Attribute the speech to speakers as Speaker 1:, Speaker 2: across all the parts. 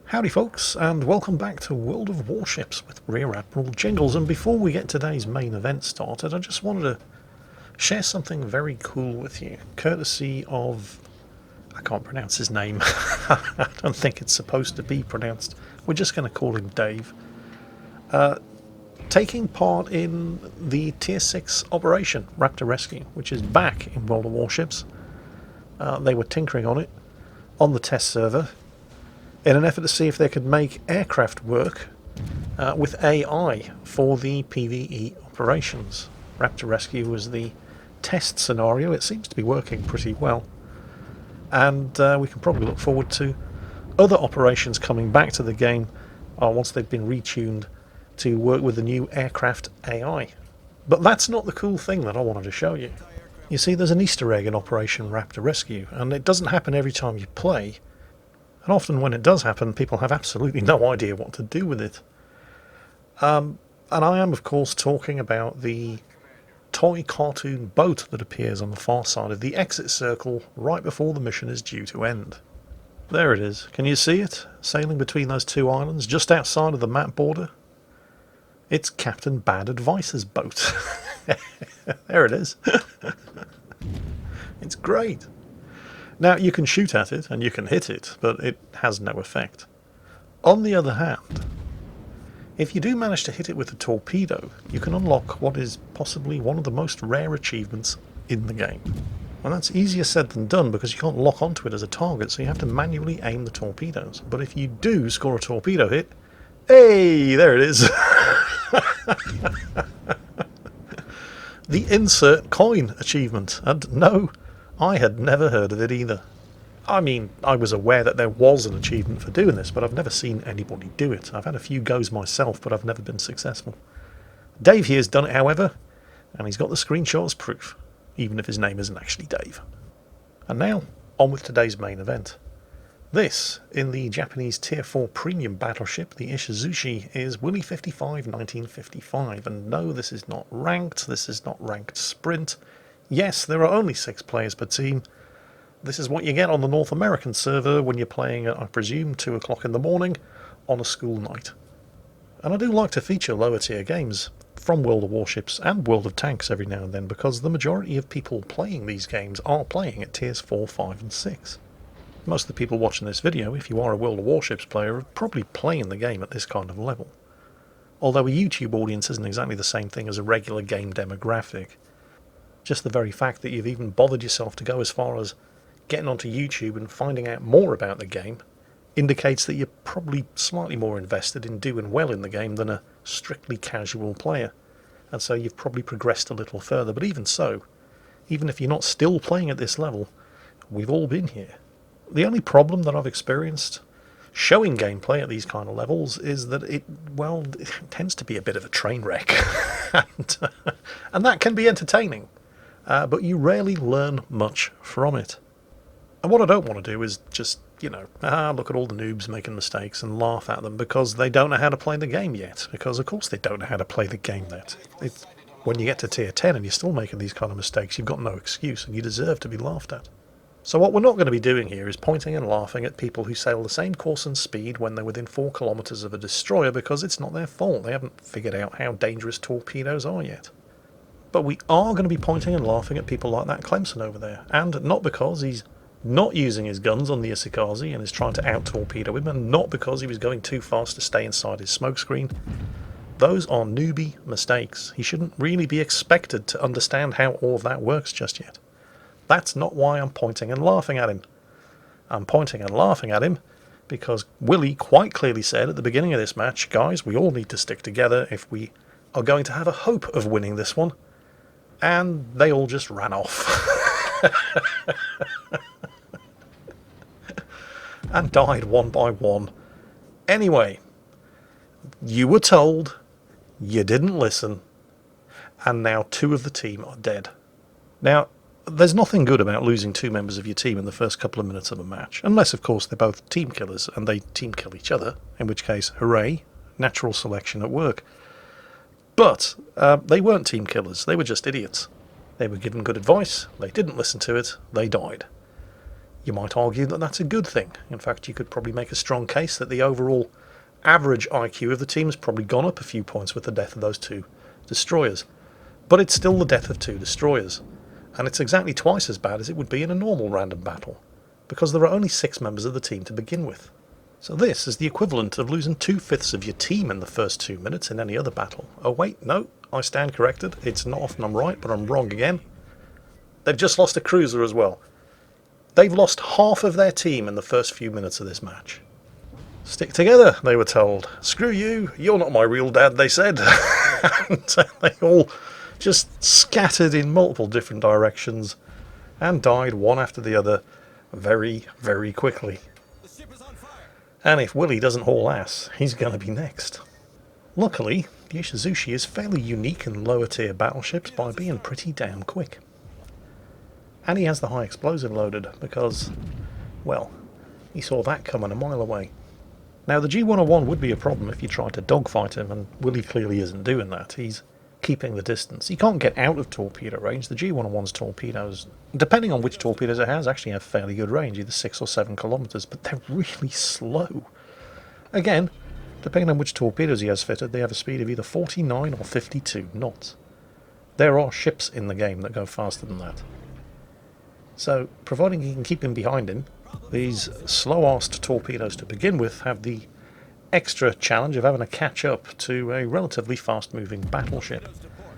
Speaker 1: Howdy folks, and welcome back to World of Warships with Rear Admiral Jingles. And before we get today's main event started, I just wanted to share something very cool with you, courtesy of... I can't pronounce his name. I don't think it's supposed to be pronounced. We're just going to call him Dave. Taking part in the Tier 6 operation, Raptor Rescue, which is back in World of Warships. They were tinkering on it on the test server in an effort to see if they could make aircraft work with AI for the PvE operations. Raptor Rescue was the test scenario. It seems to be working pretty well. And we can probably look forward to other operations coming back to the game once they've been retuned to work with the new aircraft AI. But that's not the cool thing that I wanted to show you. You see, there's an Easter egg in Operation Raptor Rescue, and it doesn't happen every time you play. And often when it does happen, people have absolutely no idea what to do with it. And I am, of course, talking about the toy cartoon boat that appears on the far side of the exit circle right before the mission is due to end. There it is. Can you see it? Sailing between those two islands, just outside of the map border. It's Captain Bad Advice's boat. There it is. It's great. Now, you can shoot at it and you can hit it, but it has no effect. On the other hand, if you do manage to hit it with a torpedo, you can unlock what is possibly one of the most rare achievements in the game. And that's easier said than done because you can't lock onto it as a target, so you have to manually aim the torpedoes. But if you do score a torpedo hit, hey, there it is. The insert coin achievement. And no, I had never heard of it either. I mean, I was aware that there was an achievement for doing this, but I've never seen anybody do it. I've had a few goes myself, but I've never been successful. Dave here's done it, however, and he's got the screenshot as proof, even if his name isn't actually Dave. And now, on with today's main event. This, in the Japanese Tier 4 premium battleship, the Ishizushi, is Willy 55 1955. And no, this is not ranked, this is not ranked sprint. Yes, there are only 6 players per team. This is what you get on the North American server when you're playing at, I presume, 2 o'clock in the morning on a school night. And I do like to feature lower tier games from World of Warships and World of Tanks every now and then, because the majority of people playing these games are playing at tiers 4, 5 and 6. Most of the people watching this video, if you are a World of Warships player, are probably playing the game at this kind of level. Although a YouTube audience isn't exactly the same thing as a regular game demographic. Just the very fact that you've even bothered yourself to go as far as getting onto YouTube and finding out more about the game indicates that you're probably slightly more invested in doing well in the game than a strictly casual player. And so you've probably progressed a little further. But even so, even if you're not still playing at this level, we've all been here. The only problem that I've experienced showing gameplay at these kind of levels is that it tends to be a bit of a train wreck. and that can be entertaining, but you rarely learn much from it. And what I don't want to do is just, look at all the noobs making mistakes and laugh at them because they don't know how to play the game yet. Because of course they don't know how to play the game yet. When you get to tier 10 and you're still making these kind of mistakes, you've got no excuse and you deserve to be laughed at. So what we're not going to be doing here is pointing and laughing at people who sail the same course and speed when they're within 4 kilometers of a destroyer, because it's not their fault. They haven't figured out how dangerous torpedoes are yet. But we are going to be pointing and laughing at people like that Clemson over there. And not because he's not using his guns on the Isikaze and is trying to out-torpedo him, and not because he was going too fast to stay inside his smokescreen. Those are newbie mistakes. He shouldn't really be expected to understand how all of that works just yet. That's not why I'm pointing and laughing at him. I'm pointing and laughing at him because Willy quite clearly said at the beginning of this match, guys, we all need to stick together if we are going to have a hope of winning this one. And they all just ran off. And died one by one. Anyway, you were told, you didn't listen, and now 2 of the team are dead. Now, there's nothing good about losing 2 members of your team in the first couple of minutes of a match, unless of course they're both team killers and they team kill each other, in which case, hooray, natural selection at work. But they weren't team killers, they were just idiots. They were given good advice, they didn't listen to it, they died. You might argue that that's a good thing. In fact, you could probably make a strong case that the overall average IQ of the team has probably gone up a few points with the death of those two destroyers. But it's still the death of two destroyers, and it's exactly twice as bad as it would be in a normal random battle, because there are only 6 members of the team to begin with. So this is the equivalent of losing 2/5 of your team in the first 2 minutes in any other battle. Oh wait, no, I stand corrected. It's not often I'm right, but I'm wrong again. They've just lost a cruiser as well. They've lost half of their team in the first few minutes of this match. Stick together, they were told. Screw you, you're not my real dad, they said. And they all just scattered in multiple different directions and died one after the other very, very quickly. And if Willie doesn't haul ass, he's going to be next. Luckily, the Ishizushi is fairly unique in lower tier battleships by being pretty damn quick. And he has the high explosive loaded because, well, he saw that coming a mile away. Now the G101 would be a problem if you tried to dogfight him, and Willie clearly isn't doing that. He's keeping the distance. He can't get out of torpedo range. The G101's torpedoes, depending on which torpedoes it has, actually have fairly good range, either 6 or 7 kilometers, but they're really slow. Again, depending on which torpedoes he has fitted, they have a speed of either 49 or 52 knots. There are ships in the game that go faster than that. So, providing he can keep him behind him, these slow-arsed torpedoes to begin with have the extra challenge of having to catch up to a relatively fast-moving battleship.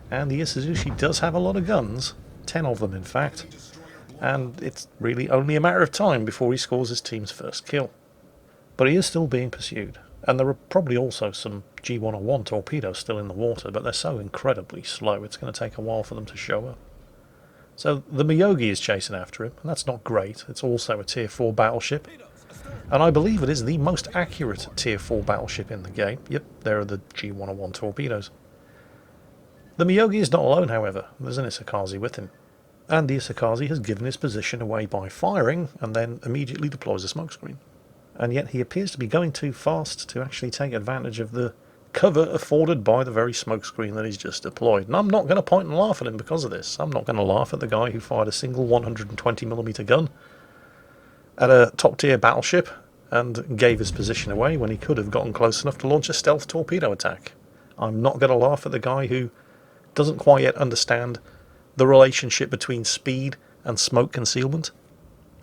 Speaker 1: And the Ishizushi does have a lot of guns, 10 of them in fact, and it's really only a matter of time before he scores his team's first kill. But he is still being pursued, and there are probably also some G101 torpedoes still in the water, but they're so incredibly slow it's going to take a while for them to show up. So the Miyogi is chasing after him, and that's not great. It's also a Tier 4 battleship, and I believe it is the most accurate Tier 4 battleship in the game. Yep, there are the G101 torpedoes. The Miyogi is not alone, however. There's an Isakaze with him, and the Isakaze has given his position away by firing, and then immediately deploys a smokescreen. And yet he appears to be going too fast to actually take advantage of the cover afforded by the very smokescreen that he's just deployed. And I'm not going to point and laugh at him because of this. I'm not going to laugh at the guy who fired a single 120mm gun at a top-tier battleship and gave his position away when he could have gotten close enough to launch a stealth torpedo attack. I'm not going to laugh at the guy who doesn't quite yet understand the relationship between speed and smoke concealment.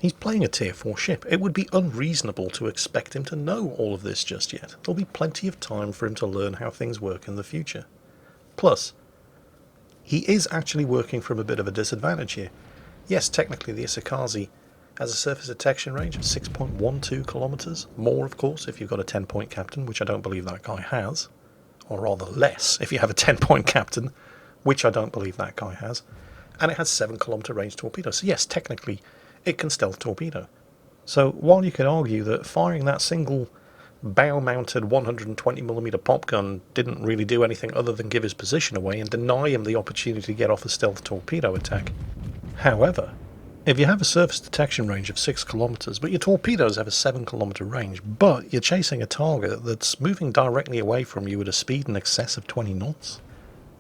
Speaker 1: He's playing a Tier 4 ship. It would be unreasonable to expect him to know all of this just yet. There'll be plenty of time for him to learn how things work in the future. Plus, he is actually working from a bit of a disadvantage here. Yes, technically the Isakaze has a surface detection range of 6.12 kilometers. More, of course, if you've got a 10-point captain, which I don't believe that guy has. Or rather less if you have a 10-point captain, which I don't believe that guy has. And it has 7-kilometer range torpedoes. So yes, technically it can stealth torpedo. So while you could argue that firing that single bow-mounted 120mm pop gun didn't really do anything other than give his position away and deny him the opportunity to get off a stealth torpedo attack. However, if you have a surface detection range of 6 kilometers, but your torpedoes have a 7-kilometer range, but you're chasing a target that's moving directly away from you at a speed in excess of 20 knots,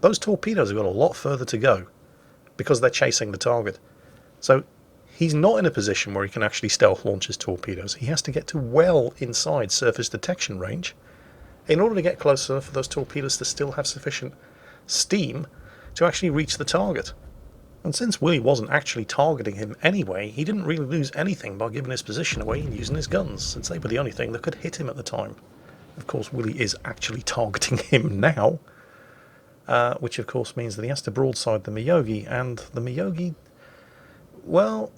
Speaker 1: those torpedoes have got a lot further to go because they're chasing the target. So he's not in a position where he can actually stealth launch his torpedoes. He has to get to well inside surface detection range in order to get close enough for those torpedoes to still have sufficient steam to actually reach the target. And since Willie wasn't actually targeting him anyway, he didn't really lose anything by giving his position away and using his guns, since they were the only thing that could hit him at the time. Of course, Willie is actually targeting him now, which of course means that he has to broadside the Miyogi, and the Miyogi, well,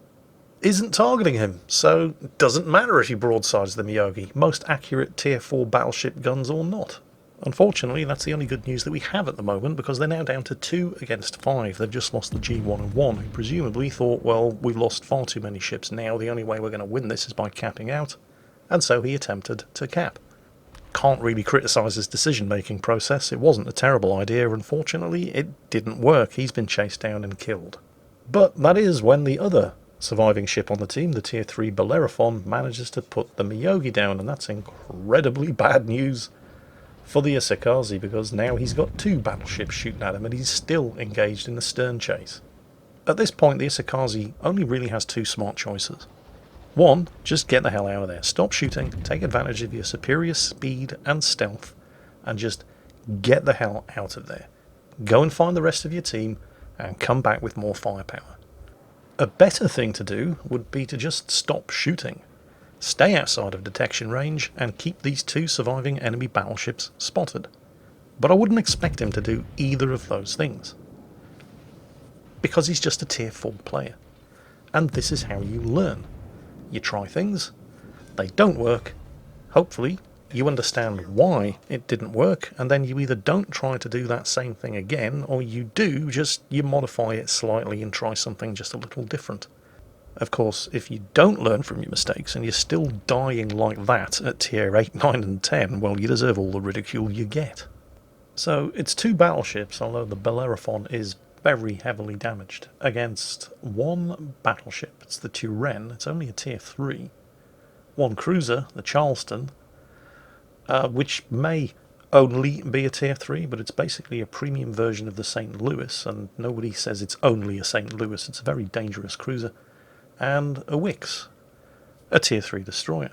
Speaker 1: isn't targeting him, so it doesn't matter if he broadsides the Miyogi, most accurate Tier 4 battleship guns or not. Unfortunately, that's the only good news that we have at the moment, because they're now down to 2 against 5. They've just lost the G101, who presumably thought, well, we've lost far too many ships now, the only way we're going to win this is by capping out, and so he attempted to cap. Can't really criticise his decision-making process. It wasn't a terrible idea, unfortunately, it didn't work. He's been chased down and killed. But that is when the other surviving ship on the team, the Tier 3 Bellerophon, manages to put the Miyogi down, and that's incredibly bad news for the Isakaze, because now he's got 2 battleships shooting at him and he's still engaged in the stern chase. At this point, the Isakaze only really has 2 smart choices. One, just get the hell out of there. Stop shooting, take advantage of your superior speed and stealth, and just get the hell out of there. Go and find the rest of your team, and come back with more firepower. A better thing to do would be to just stop shooting. Stay outside of detection range, and keep these two surviving enemy battleships spotted. But I wouldn't expect him to do either of those things, because he's just a tier 4 player. And this is how you learn. You try things, they don't work, hopefully you understand why it didn't work, and then you either don't try to do that same thing again, or you do, just you modify it slightly and try something just a little different. Of course, if you don't learn from your mistakes and you're still dying like that at tier 8, 9 and 10, well, you deserve all the ridicule you get. So it's 2 battleships, although the Bellerophon is very heavily damaged, against 1 battleship. It's the Turenne, it's only a tier 3. 1 cruiser, the Charleston, which may only be a tier 3, but it's basically a premium version of the St. Louis, and nobody says it's only a St. Louis. It's a very dangerous cruiser. And a Wix, a tier 3 destroyer.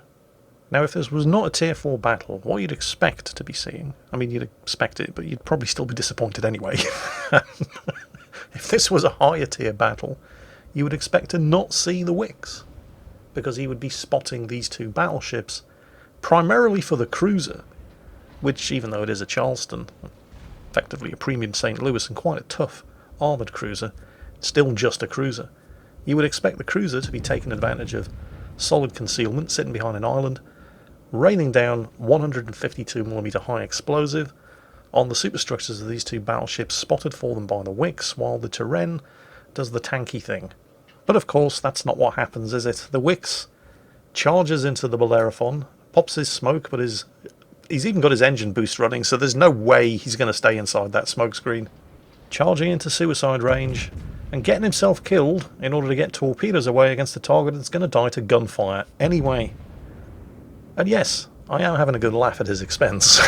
Speaker 1: Now, if this was not a tier 4 battle, what you'd expect to be seeing, I mean, you'd expect it, but you'd probably still be disappointed anyway. If this was a higher tier battle, you would expect to not see the Wix, because he would be spotting these 2 battleships, primarily for the cruiser, which, even though it is a Charleston, effectively a premium St. Louis and quite a tough armoured cruiser, it's still just a cruiser. You would expect the cruiser to be taking advantage of solid concealment, sitting behind an island, raining down 152mm high explosive on the superstructures of these 2 battleships, spotted for them by the Wix, while the Turenne does the tanky thing. But of course, that's not what happens, is it? The Wix charges into the Bellerophon, pops his smoke, but he's even got his engine boost running, so there's no way he's going to stay inside that smoke screen. Charging into suicide range, and getting himself killed in order to get torpedoes away against a target that's going to die to gunfire anyway. And yes, I am having a good laugh at his expense.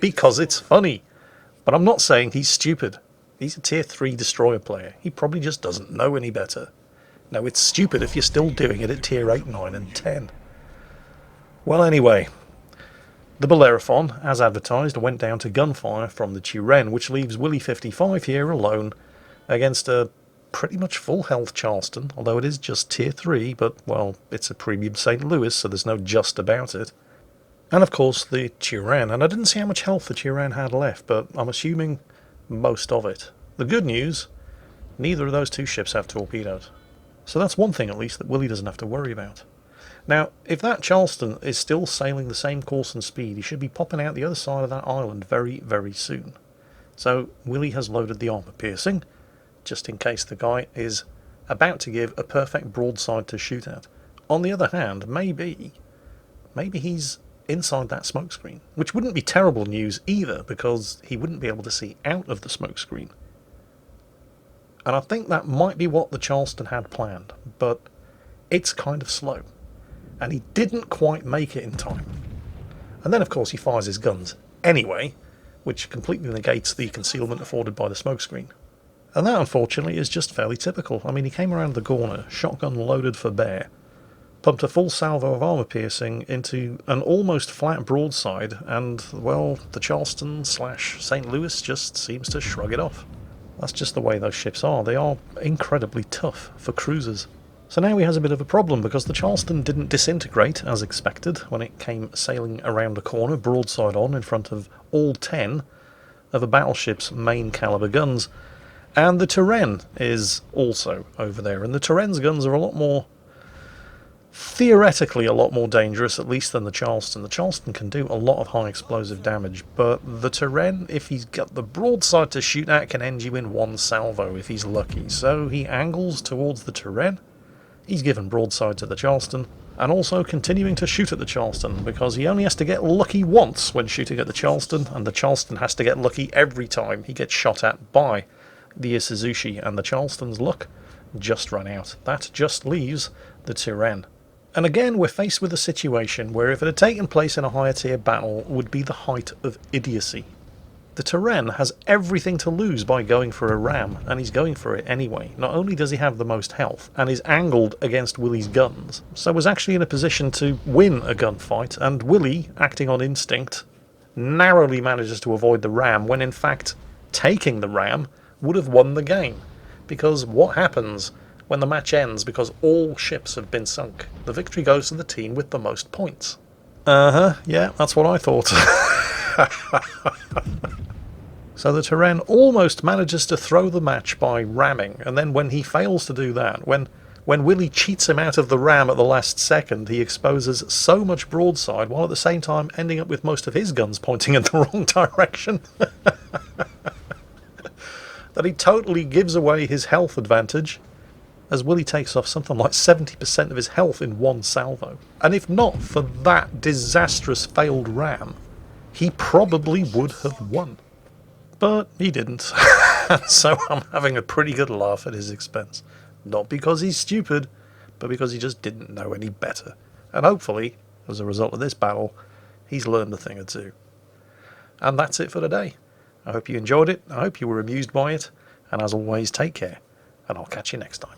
Speaker 1: Because it's funny. But I'm not saying he's stupid. He's a tier 3 destroyer player. He probably just doesn't know any better. No, it's stupid if you're still doing it at tier 8, 9 and 10. Well, anyway, the Bellerophon, as advertised, went down to gunfire from the Turenne, which leaves Willie 55 here alone against a pretty much full health Charleston, although it is just tier 3, but, well, it's a premium St. Louis, so there's no just about it. And of course the Turenne, and I didn't see how much health the Turenne had left, but I'm assuming most of it. The good news, neither of those 2 ships have torpedoes. So that's one thing at least that Willie doesn't have to worry about. Now, if that Charleston is still sailing the same course and speed, he should be popping out the other side of that island very, very soon. So Willie has loaded the armour piercing, just in case the guy is about to give a perfect broadside to shoot at. On the other hand, maybe he's inside that smokescreen, which wouldn't be terrible news either, because he wouldn't be able to see out of the smokescreen. And I think that might be what the Charleston had planned, but it's kind of slow. And he didn't quite make it in time. And then, of course, he fires his guns anyway, which completely negates the concealment afforded by the smokescreen. And that, unfortunately, is just fairly typical. I mean, he came around the corner, shotgun loaded for bear, pumped a full salvo of armour piercing into an almost flat broadside, and, well, the Charleston/St. Louis just seems to shrug it off. That's just the way those ships are. They are incredibly tough for cruisers. So now he has a bit of a problem, because the Charleston didn't disintegrate as expected when it came sailing around a corner, broadside on, in front of all 10 of a battleship's main caliber guns. And the Turenne is also over there, and the Turenne's guns are a lot more, theoretically a lot more dangerous, at least, than the Charleston. The Charleston can do a lot of high explosive damage, but the Turenne, if he's got the broadside to shoot at, can end you in one salvo if he's lucky. So he angles towards the Turenne. He's given broadside to the Charleston, and also continuing to shoot at the Charleston, because he only has to get lucky once when shooting at the Charleston, and the Charleston has to get lucky every time he gets shot at by the Isuzushi, and the Charleston's luck just run out. That just leaves the Turenne. And again, we're faced with a situation where if it had taken place in a higher tier battle, would be the height of idiocy. The Terran has everything to lose by going for a ram, and he's going for it anyway. Not only does he have the most health, and is angled against Willie's guns, so was actually in a position to win a gunfight, and Willie, acting on instinct, narrowly manages to avoid the ram, when in fact taking the ram would have won the game. Because what happens when the match ends because all ships have been sunk? The victory goes to the team with the most points. Yeah, that's what I thought. So the Terran almost manages to throw the match by ramming, and then when he fails to do that, when Willie cheats him out of the ram at the last second, he exposes so much broadside, while at the same time ending up with most of his guns pointing in the wrong direction, that he totally gives away his health advantage, as Willie takes off something like 70% of his health in one salvo. And if not for that disastrous failed ram, he probably would have won. But he didn't. So I'm having a pretty good laugh at his expense. Not because he's stupid, but because he just didn't know any better. And hopefully, as a result of this battle, he's learned a thing or two. And that's it for today. I hope you enjoyed it. I hope you were amused by it. And as always, take care. And I'll catch you next time.